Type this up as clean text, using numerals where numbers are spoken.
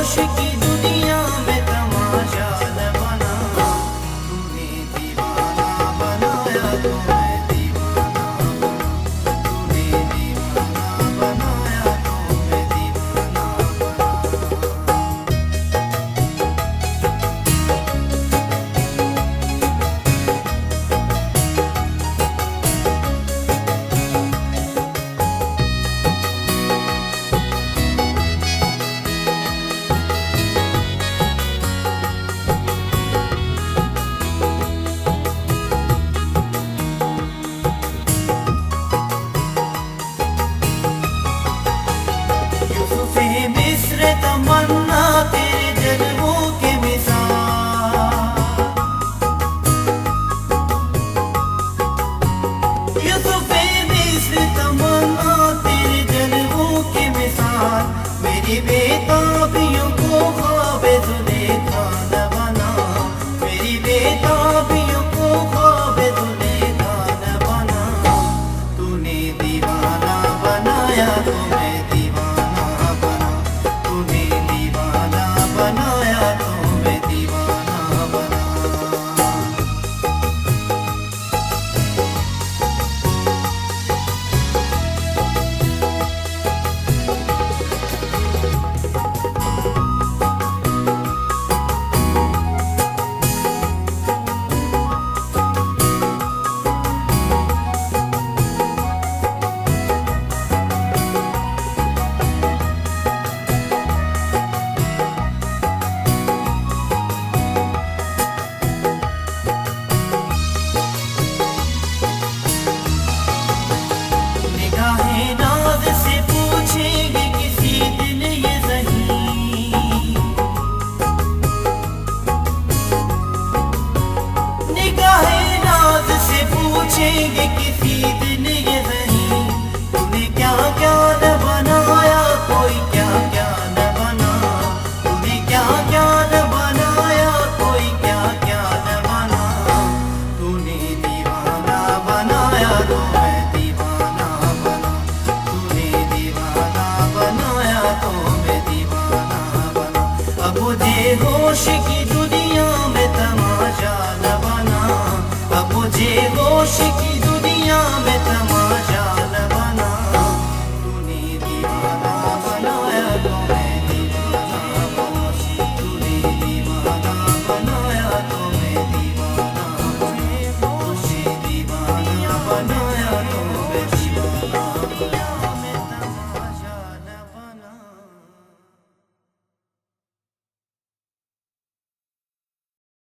होश की दुनिया में तमाशा न बना, तूने दीवाना बनाया तो मैं दीवाना बना, तूने दीवाना बनाया तो मैं दीवाना बना। मिस्र तमन्ना तेरे जन्मों के मिसाल, यूसुफ़े मिस्र तमन्ना तेरे जन्मों के मिसाल, मेरी बेताबियों को ख्वाबे जुलेखा न बना, मेरी बेताबियों को ख्वाबे जुलेखा न बना, तूने दीवाना बनाया तो मैं दीवाना बना, तूने दीवाना बनाया तो मैं दीवाना बना। निगाहें नाज़ से पूछेंगे किसी दिन ये ज़हीं, निगाहें नाज़ से पूछेंगे किसी दिन ये ज़हीं, तूने क्या क्या न बनाया कोई क्या क्या न बना, तूने क्या क्या न बनाया कोई क्या क्या न बना, तूने दीवाना बनाया तो मैं दीवाना बना, तूने दीवाना बनाया तो मैं दीवाना बना। अब मुझे होश की दुनिया में तमाशा न बना, अब मुझे होश की